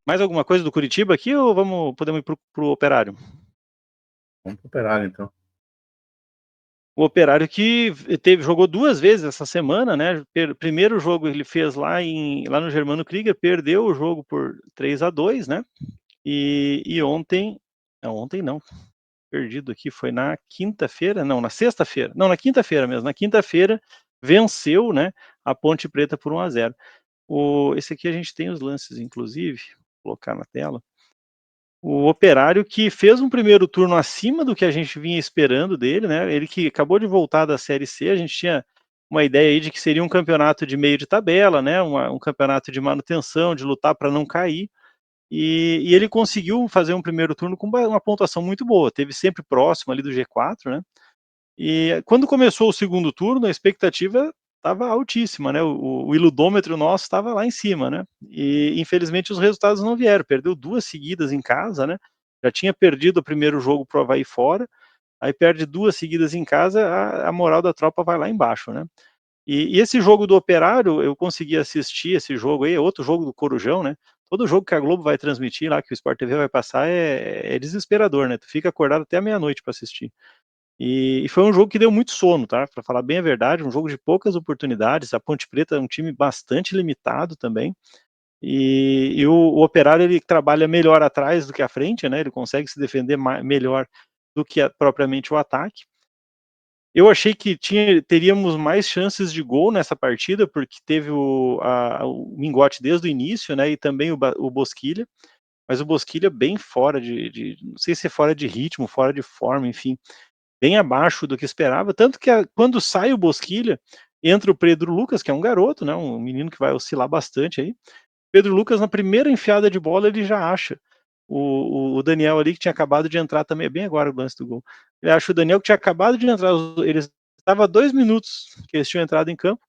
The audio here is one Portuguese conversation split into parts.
Mais alguma coisa do Curitiba aqui ou podemos ir pro Operário? Vamos pro Operário, então. O Operário que jogou 2 vezes essa semana, né, primeiro jogo ele fez lá no Germano Krieger, perdeu o jogo por 3-2, né, e ontem não, perdido aqui, foi na quinta-feira, não, na sexta-feira, não, na quinta-feira mesmo, na quinta-feira venceu, né, a Ponte Preta por 1-0. Esse aqui a gente tem os lances inclusive, vou colocar na tela. O Operário que fez um primeiro turno acima do que a gente vinha esperando dele, né? Ele que acabou de voltar da Série C, a gente tinha uma ideia aí de que seria um campeonato de meio de tabela, né? Um campeonato de manutenção, de lutar para não cair. E ele conseguiu fazer um primeiro turno com uma pontuação muito boa, teve sempre próximo ali do G4, né? E quando começou o segundo turno, a expectativa estava altíssima, né? O iludômetro nosso estava lá em cima, né? E infelizmente os resultados não vieram. Perdeu 2 seguidas em casa, né? Já tinha perdido o primeiro jogo pro Avaí fora, aí perde 2 seguidas em casa, a moral da tropa vai lá embaixo, né? E esse jogo do Operário, eu consegui assistir esse jogo aí, é outro jogo do Corujão, né? Todo jogo que a Globo vai transmitir lá, que o Sport TV vai passar, é desesperador, né? Tu fica acordado até a meia-noite para assistir. E foi um jogo que deu muito sono, tá? Para falar bem a verdade, um jogo de poucas oportunidades. A Ponte Preta é um time bastante limitado também. O Operário ele trabalha melhor atrás do que à frente, né? Ele consegue se defender melhor do que propriamente o ataque. Eu achei que teríamos mais chances de gol nessa partida, porque teve o Mingote desde o início, né? E também o Bosquilha. Mas o Bosquilha bem fora não sei se é fora de ritmo, fora de forma, enfim, bem abaixo do que esperava, tanto que quando sai o Bosquilha, entra o Pedro Lucas, que é um garoto, né, um menino que vai oscilar bastante aí. Pedro Lucas, na primeira enfiada de bola, ele já acha o Daniel ali, que tinha acabado de entrar também, é bem agora o lance do gol. Ele acha o Daniel, que tinha acabado de entrar, ele estava 2 minutos que eles tinham entrado em campo,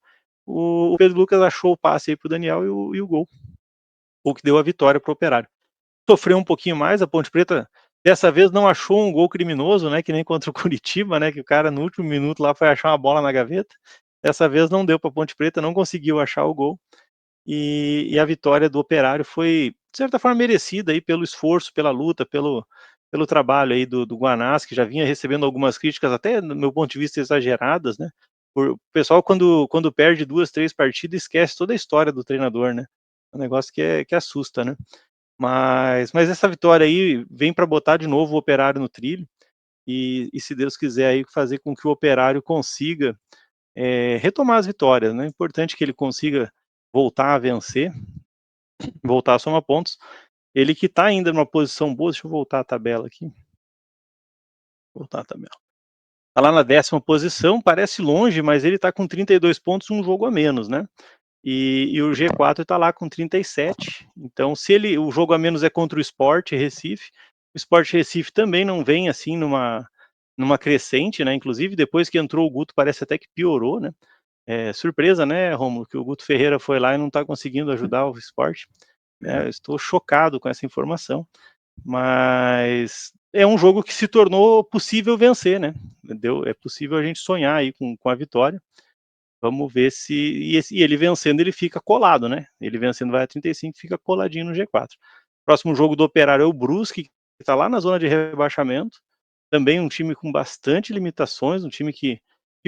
o Pedro Lucas achou o passe aí pro Daniel e o gol, o que deu a vitória pro Operário. Sofreu um pouquinho mais, a Ponte Preta dessa vez não achou um gol criminoso, né, que nem contra o Curitiba, né, que o cara no último minuto lá foi achar uma bola na gaveta. Dessa vez não deu para a Ponte Preta, não conseguiu achar o gol. E a vitória do Operário foi, de certa forma, merecida aí pelo esforço, pela luta, pelo trabalho aí do Guanás, que já vinha recebendo algumas críticas, até no meu ponto de vista exageradas, né? O pessoal, quando perde 2, 3 partidas, esquece toda a história do treinador, né? É um negócio que assusta, né? Mas essa vitória aí vem para botar de novo o Operário no trilho e se Deus quiser aí fazer com que o Operário consiga retomar as vitórias, né? É importante que ele consiga voltar a vencer, voltar a somar pontos. Ele que está ainda numa posição boa, deixa eu voltar a tabela aqui. Voltar a tabela. Está lá na 10ª posição, parece longe, mas ele está com 32 pontos, um jogo a menos, né? E o G4 está lá com 37. Então, se o jogo a menos é contra o Sport Recife, o Sport Recife também não vem assim numa crescente, né? Inclusive, depois que entrou o Guto, parece até que piorou, né? Surpresa, né, Romulo, que o Guto Ferreira foi lá e não está conseguindo ajudar o Sport. É. Estou chocado com essa informação, mas é um jogo que se tornou possível vencer, né? É possível a gente sonhar aí com a vitória. Vamos ver se. E ele vencendo, ele fica colado, né? Ele vencendo vai a 35, fica coladinho no G4. Próximo jogo do Operário é o Brusque, que está lá na zona de rebaixamento. Também um time com bastante limitações, um time que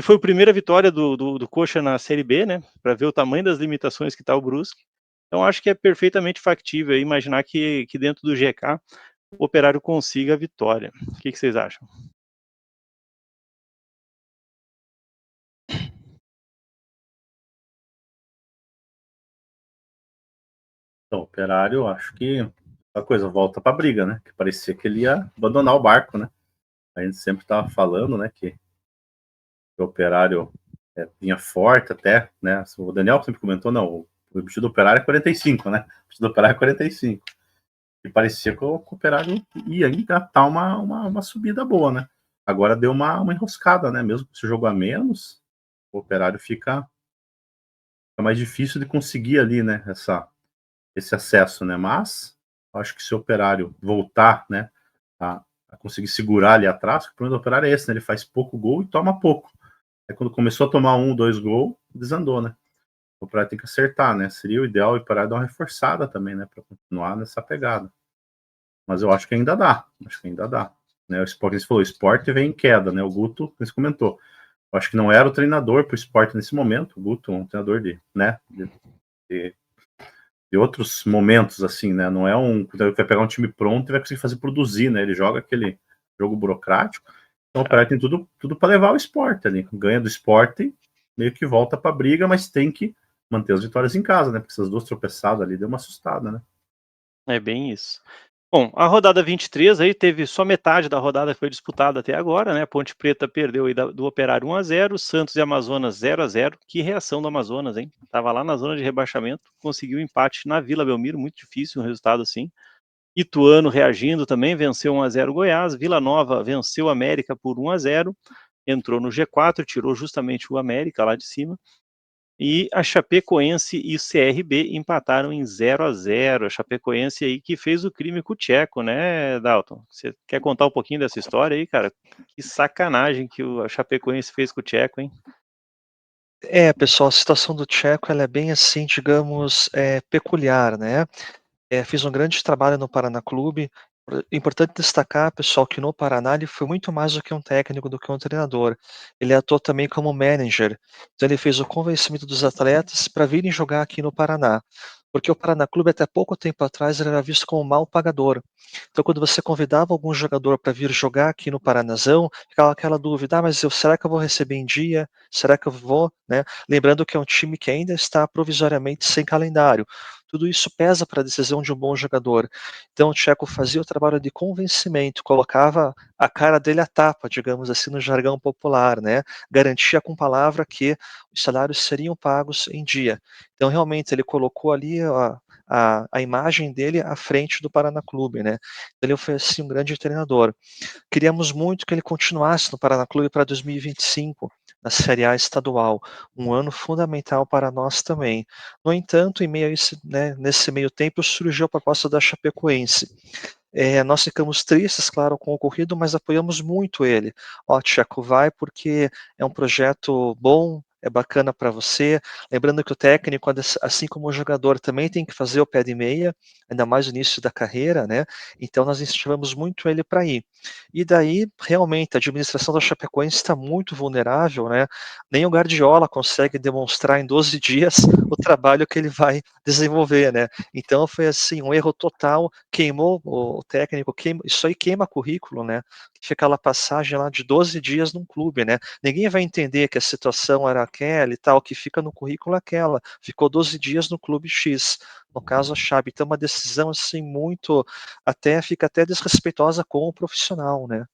foi a primeira vitória do Coxa na Série B, né? Para ver o tamanho das limitações que está o Brusque. Então acho que é perfeitamente factível imaginar que dentro do GK o Operário consiga a vitória. O que vocês acham? Então, o Operário, acho que a coisa volta para a briga, né? Que parecia que ele ia abandonar o barco, né? A gente sempre estava falando, né, que o Operário vinha forte até, né? O Daniel sempre comentou, não, o objetivo do Operário é 45, né? O objetivo do Operário é 45. E parecia que o Operário ia engatar uma subida boa, né? Agora deu uma enroscada, né? Mesmo que se jogo a menos, o Operário fica mais difícil de conseguir ali, né? Esse acesso, né? Mas acho que se o Operário voltar, né? A conseguir segurar ali atrás, o problema do Operário é esse, né? Ele faz pouco gol e toma pouco. Aí quando começou a tomar 1, 2 gols, desandou, né? o Operário tem que acertar, né? Seria o ideal o Operário dar uma reforçada também, né? Para continuar nessa pegada. Mas eu acho que ainda dá. Acho que ainda dá. Né? O Sport, você falou, o Sport vem em queda, né? O Guto, você comentou. Eu acho que não era o treinador para o Sport nesse momento. O Guto é um treinador né? De, de outros momentos, assim, né? Não é um que vai pegar um time pronto e vai conseguir fazer produzir, né? Ele joga aquele jogo burocrático. Então o Operário tem tudo para levar o Sport ali. Ganha do Sport, meio que volta para a briga, mas tem que manter as vitórias em casa, né? Porque essas duas tropeçadas ali deu uma assustada, né? É bem isso. Bom, a rodada 23 aí teve só metade da rodada que foi disputada até agora, né? Ponte Preta perdeu aí do Operário 1-0, Santos e Amazonas 0-0. Que reação do Amazonas, hein? Tava lá na zona de rebaixamento, conseguiu um empate na Vila Belmiro, muito difícil um resultado assim. Ituano reagindo também, venceu 1-0 Goiás, Vila Nova venceu o América por 1-0, entrou no G4, tirou justamente o América lá de cima. E a Chapecoense e o CRB empataram em 0-0. A Chapecoense aí que fez o crime com o Tcheco, né, Dalton? Você quer contar um pouquinho dessa história aí, cara? Que sacanagem que a Chapecoense fez com o Tcheco, hein? Pessoal, a situação do Tcheco ela é bem assim, digamos, peculiar, né? Fiz um grande trabalho no Paraná Clube. Importante destacar, pessoal, que no Paraná ele foi muito mais do que um técnico, do que um treinador. Ele atuou também como manager. Então ele fez o convencimento dos atletas para virem jogar aqui no Paraná. Porque o Paraná Clube até pouco tempo atrás ele era visto como mal pagador. Então quando você convidava algum jogador para vir jogar aqui no Paranazão, ficava aquela dúvida, mas será que eu vou receber em dia? Será que eu vou, né? Lembrando que é um time que ainda está provisoriamente sem calendário. Tudo isso pesa para a decisão de um bom jogador. Então o Tcheco fazia o trabalho de convencimento, colocava a cara dele à tapa, digamos assim, no jargão popular, né? Garantia com palavra que os salários seriam pagos em dia. Então realmente ele colocou ali a imagem dele à frente do Paraná Clube, né? Ele foi assim um grande treinador. Queríamos muito que ele continuasse no Paraná Clube para 2025, na Série A estadual, um ano fundamental para nós também. No entanto, em meio a esse, né, nesse meio tempo, surgiu a proposta da Chapecoense. Nós ficamos tristes, claro, com o ocorrido, mas apoiamos muito ele. Ó, Tcheco, vai porque é um projeto bom, é bacana para você. Lembrando que o técnico, assim como o jogador, também tem que fazer o pé de meia, ainda mais no início da carreira, né? Então nós incentivamos muito ele para ir. E daí, realmente, a administração da Chapecoense está muito vulnerável, né? Nem o Guardiola consegue demonstrar em 12 dias o trabalho que ele vai desenvolver, né? Então foi assim, um erro total, queimou o técnico, isso aí queima currículo, né? Fica aquela passagem lá de 12 dias num clube, né? Ninguém vai entender que a situação era aquela e tal, que fica no currículo aquela. Ficou 12 dias no clube X. No caso, a Chape. Então, uma decisão assim muito, fica até desrespeitosa com o profissional, né?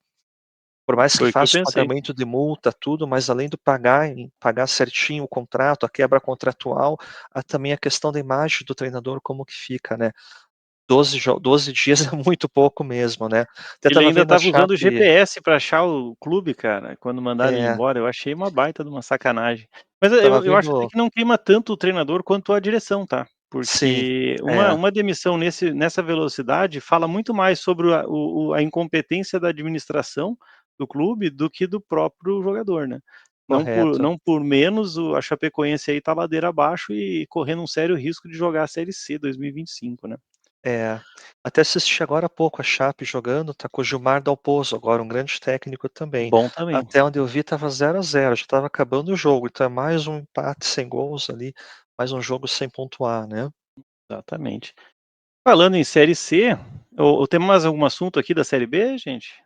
Por mais que Foi o que eu faça o pensei. pagamento de multa, tudo, mas além do pagar certinho o contrato, a quebra contratual, há também a questão da imagem do treinador, como que fica, né? 12 dias é muito pouco mesmo, né. Até Ele estava ainda vendo a estava usando o Chape GPS para achar o clube, cara, quando mandaram ele é, embora. Eu achei uma baita de uma sacanagem. Mas estava eu acho até vendo que não queima tanto o treinador quanto a direção, tá? sim, Porque é, uma demissão nessa velocidade fala muito mais sobre a incompetência da administração do clube do que do próprio jogador, né? correto. Não por menos a Chapecoense aí tá ladeira abaixo e correndo um sério risco de jogar a Série C 2025, né? É. Até assisti agora há pouco a Chape jogando, tá com o Gilmar Dalpozo agora, um grande técnico também. Bom também, Até onde eu vi estava 0-0, já estava acabando o jogo, então é mais um empate sem gols ali, mais um jogo sem pontuar, né. exatamente. Falando em Série C, ou tem mais algum assunto aqui da Série B, gente?